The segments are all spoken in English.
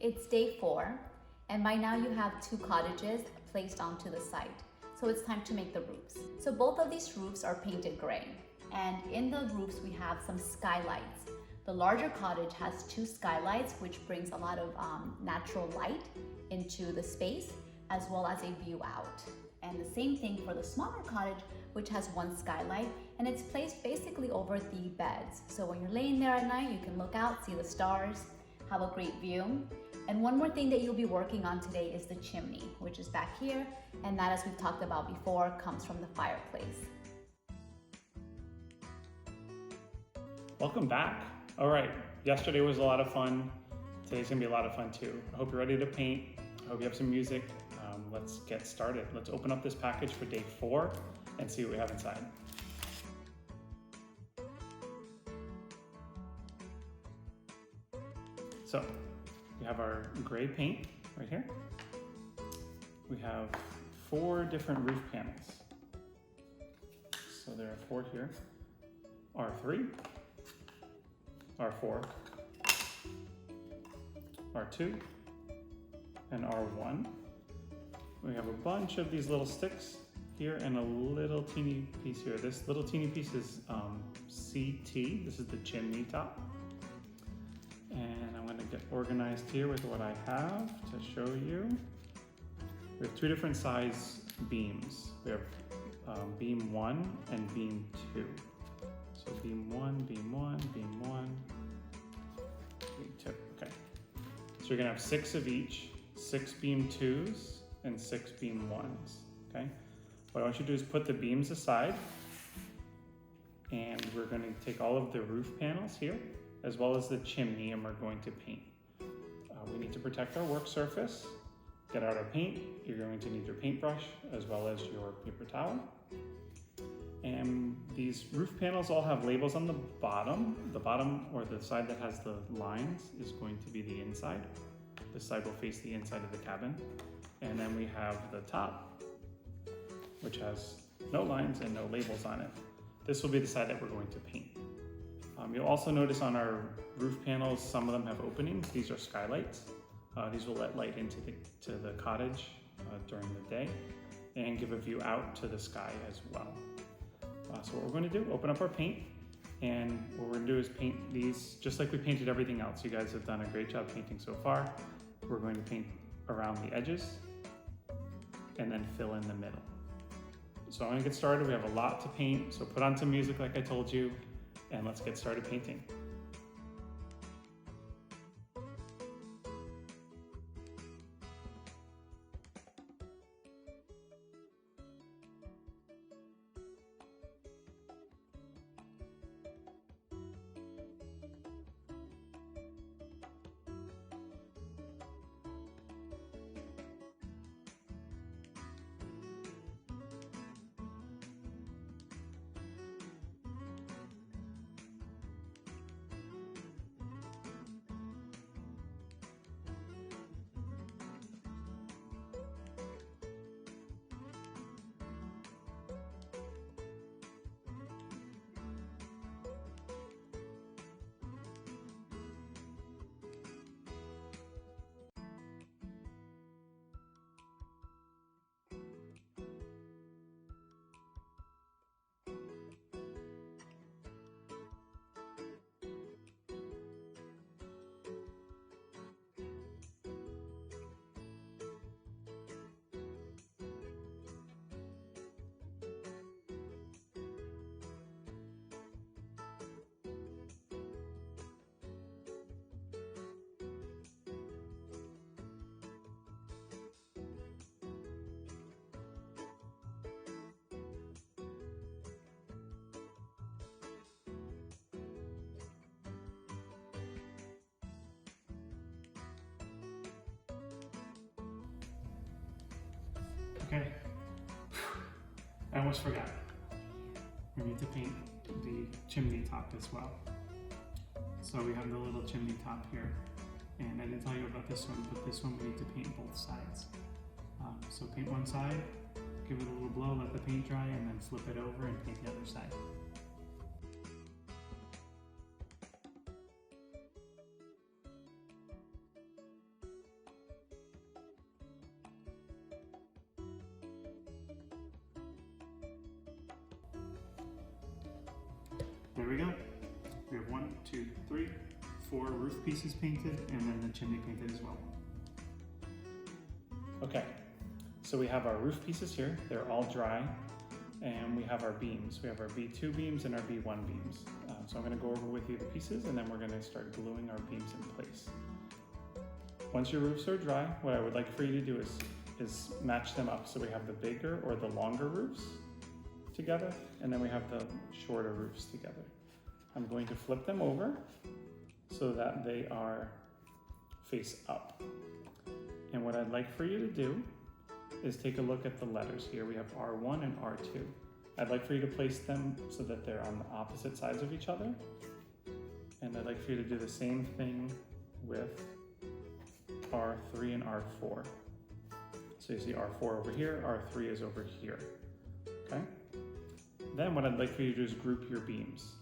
It's day 4, and by now you have 2 cottages placed onto the site. So it's time to make the roofs. So both of these roofs are painted gray, and in the roofs we have some skylights. The larger cottage has 2 skylights, which brings a lot of natural light into the space, as well as a view out. And the same thing for the smaller cottage, which has 1 skylight, and it's placed basically over the beds. So when you're laying there at night, you can look out, see the stars, have a great view. And one more thing that you'll be working on today is the chimney, which is back here, and that, as we've talked about before, comes from the fireplace. Welcome back. All right, yesterday was a lot of fun. Today's gonna be a lot of fun too. I hope you're ready to paint. I hope you have some music. Let's get started. Let's open up this package for day 4 and see what we have inside. So we have our gray paint right here. We have 4 different roof panels. So there are 4 here. R3, R4, R2, and R1. We have a bunch of these little sticks here and a little teeny piece here. This little teeny piece is CT. This is the chimney top. And I'm gonna get organized here with what I have to show you. We have 2 different size beams. We have beam 1 and beam 2. So beam 1, beam 1, beam 1, beam 2, okay. So you're gonna have 6 of each, 6 beam 2s and 6 beam 1s, okay? What I want you to do is put the beams aside, and we're gonna take all of the roof panels here, as well as the chimney, and we're going to paint. We need to protect our work surface. Get out our paint. You're going to need your paintbrush, as well as your paper towel. And these roof panels all have labels on the bottom. The bottom, or the side that has the lines, is going to be the inside. This side will face the inside of the cabin. And then we have the top, which has no lines and no labels on it. This will be the side that we're going to paint. You'll also notice on our roof panels, some of them have openings. These are skylights. These will let light into the cottage during the day and give a view out to the sky as well. So what we're going to do, open up our paint, and what we're going to do is paint these just like we painted everything else. You guys have done a great job painting so far. We're going to paint around the edges and then fill in the middle. So I'm going to get started. We have a lot to paint, so put on some music like I told you, and let's get started painting. Okay, I almost forgot. We need to paint the chimney top as well. So we have the little chimney top here, and I didn't tell you about this one, but this one we need to paint both sides. So paint one side, give it a little blow, let the paint dry, and then flip it over and paint the other side. there we go. We have 1, 2, 3, 4 roof pieces painted, and then the chimney painted as well. Okay, so we have our roof pieces here. They're all dry, and we have our beams. We have our B2 beams and our B1 beams. So I'm going to go over with you the pieces, and then we're going to start gluing our beams in place. Once your roofs are dry, what I would like for you to do is match them up. So we have the bigger or the longer roofs together, and then we have the shorter roofs together. I'm going to flip them over so that they are face up. And what I'd like for you to do is take a look at the letters here. We have R1 and R2. I'd like for you to place them so that they're on the opposite sides of each other. And I'd like for you to do the same thing with R3 and R4. So you see R4 over here, R3 is over here, okay? Then what I'd like for you to do is group your beams.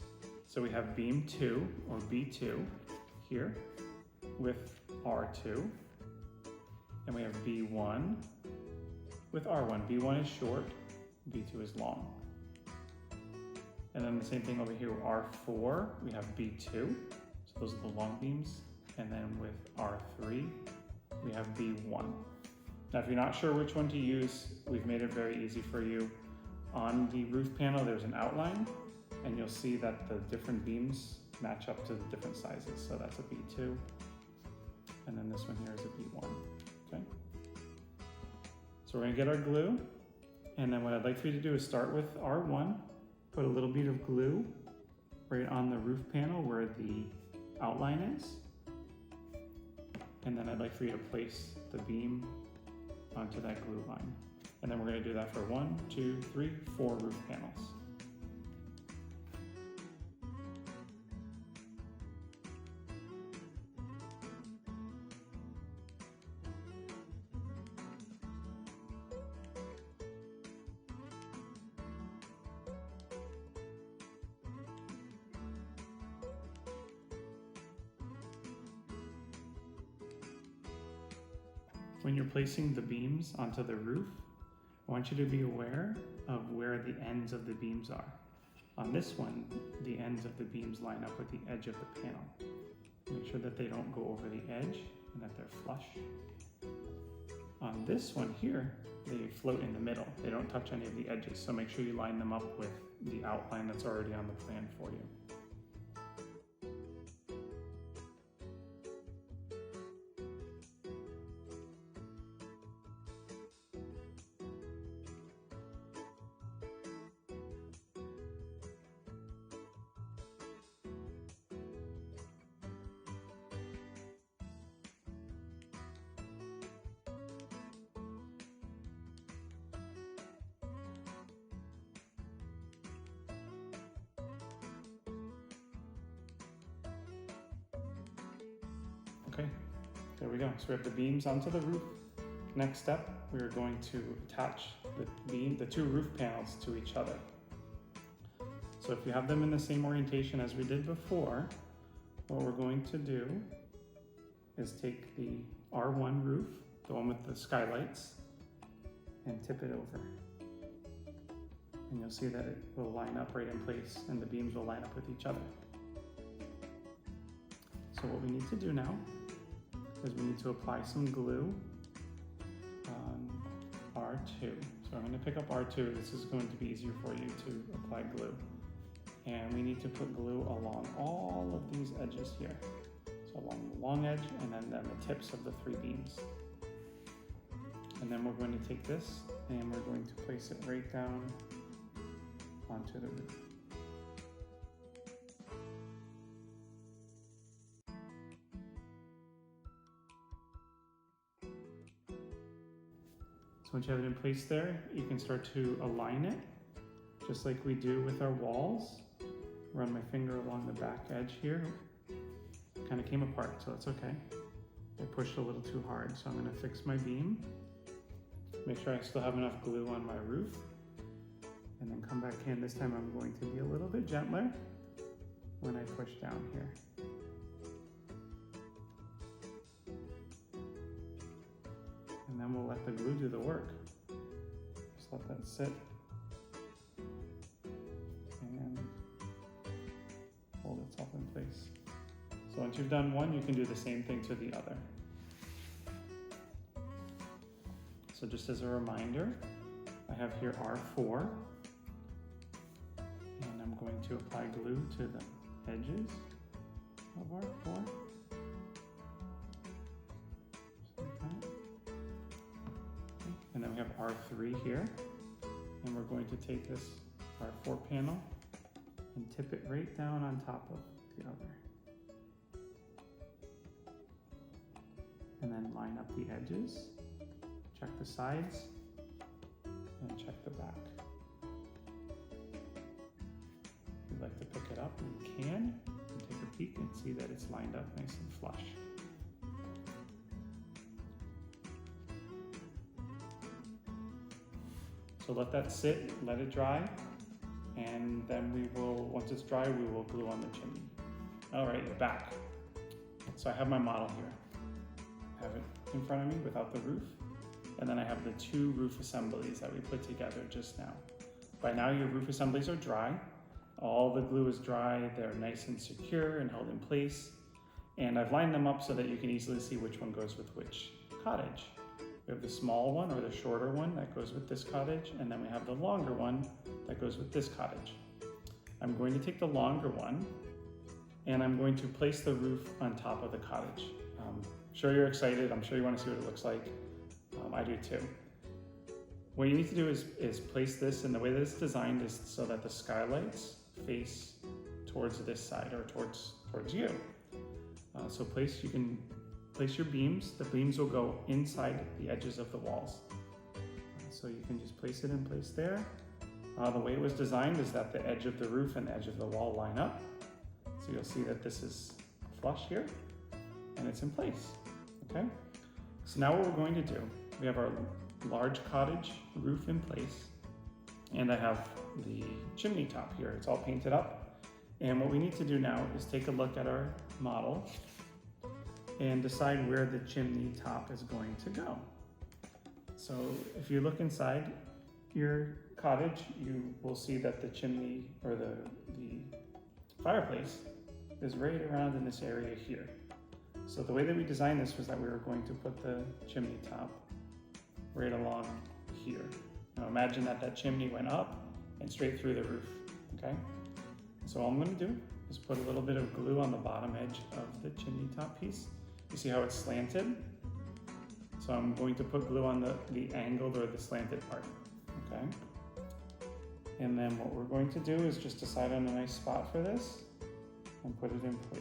So we have beam 2 or B2 here with R2, and we have B1 with R1. B1 is short, B2 is long. And then the same thing over here with R4, we have B2, so those are the long beams. And then with R3, we have B1. Now if you're not sure which one to use, we've made it very easy for you. On the roof panel, there's an outline, and you'll see that the different beams match up to the different sizes. So that's a B2, and then this one here is a B1, okay? So we're gonna get our glue, and then what I'd like for you to do is start with R1, put a little bit of glue right on the roof panel where the outline is, and then I'd like for you to place the beam onto that glue line. And then we're gonna do that for 1, 2, 3, 4 roof panels. When you're placing the beams onto the roof, I want you to be aware of where the ends of the beams are. On this one, the ends of the beams line up with the edge of the panel. Make sure that they don't go over the edge and that they're flush. On this one here, they float in the middle. They don't touch any of the edges, so make sure you line them up with the outline that's already on the plan for you. Okay, there we go. So we have the beams onto the roof. Next step, we are going to attach the two roof panels to each other. So if you have them in the same orientation as we did before, what we're going to do is take the R1 roof, the one with the skylights, and tip it over. And you'll see that it will line up right in place and the beams will line up with each other. So what we need to do now is we need to apply some glue on R2. So I'm going to pick up R2. This is going to be easier for you to apply glue. And we need to put glue along all of these edges here. So along the long edge and then the tips of the 3 beams. And then we're going to take this and we're going to place it right down onto the roof. Once you have it in place there, you can start to align it, just like we do with our walls. Run my finger along the back edge here. Kind of came apart, so it's okay. I pushed a little too hard, so I'm gonna fix my beam. Make sure I still have enough glue on my roof. And then come back in. This time I'm going to be a little bit gentler when I push down here. And then we'll let the glue do the work. Just let that sit. And hold itself in place. So once you've done one, you can do the same thing to the other. So just as a reminder, I have here R4, and I'm going to apply glue to the edges of R4. Like that. Okay. And then we have R3 here, and we're going to take this R4 panel and tip it right down on top of the other. And then line up the edges, check the sides, and check the back. If you'd like to pick it up, you can, and take a peek and see that it's lined up nice and flush. So let that sit, let it dry, and then we will, once it's dry, we will glue on the chimney. All right, back. So I have my model here. I have it in front of me without the roof, and then I have the two roof assemblies that we put together just now. By now your roof assemblies are dry. All the glue is dry, they're nice and secure and held in place, and I've lined them up so that you can easily see which one goes with which cottage. We have the small one, or the shorter one, that goes with this cottage, and then we have the longer one that goes with this cottage. I'm going to take the longer one, and I'm going to place the roof on top of the cottage. I'm sure you're excited, I'm sure you want to see what it looks like. I do too. What you need to do is place this, and the way that it's designed is so that the skylights face towards this side, or towards you. So you can place your beams. The beams will go inside the edges of the walls. So you can just place it in place there. The way it was designed is that the edge of the roof and the edge of the wall line up. So you'll see that this is flush here, and it's in place, okay? So now what we're going to do, we have our large cottage roof in place, and I have the chimney top here. It's all painted up. And what we need to do now is take a look at our model and decide where the chimney top is going to go. So if you look inside your cottage, you will see that the chimney, or the fireplace, is right around in this area here. So the way that we designed this was that we were going to put the chimney top right along here. Now imagine that chimney went up and straight through the roof, okay? So all I'm gonna do is put a little bit of glue on the bottom edge of the chimney top piece. You see how it's slanted? So I'm going to put glue on the angled, or the slanted part, okay? And then what we're going to do is just decide on a nice spot for this and put it in place.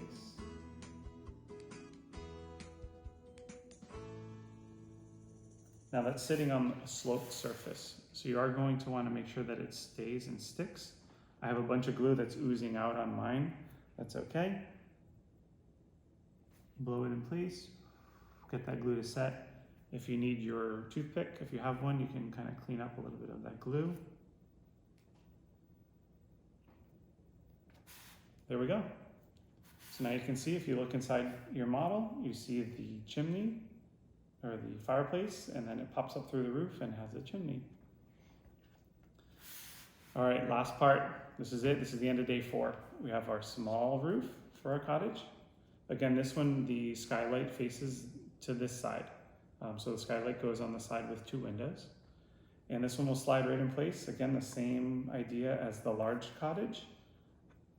Now that's sitting on a sloped surface, so you are going to want to make sure that it stays and sticks. I have a bunch of glue that's oozing out on mine. That's okay. Blow it in place, get that glue to set. If you need your toothpick, if you have one, you can kind of clean up a little bit of that glue. There we go. So now you can see, if you look inside your model, you see the chimney, or the fireplace, and then it pops up through the roof and has a chimney. All right, last part. This is it. This is the end of day 4. We have our small roof for our cottage. Again, this one, the skylight faces to this side. So the skylight goes on the side with 2 windows. And this one will slide right in place. Again, the same idea as the large cottage.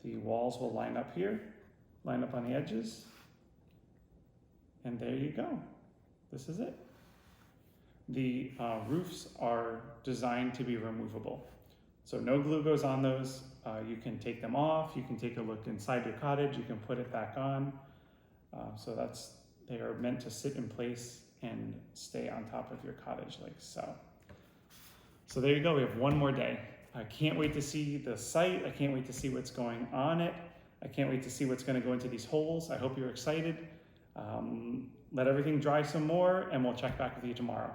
The walls will line up here, line up on the edges, and there you go. This is it. The roofs are designed to be removable. So no glue goes on those. You can take them off. You can take a look inside your cottage. You can put it back on. They are meant to sit in place and stay on top of your cottage like so. So there you go. We have one more day. I can't wait to see the site. I can't wait to see what's going on it. I can't wait to see what's going to go into these holes. I hope you're excited. Let everything dry some more, and we'll check back with you tomorrow.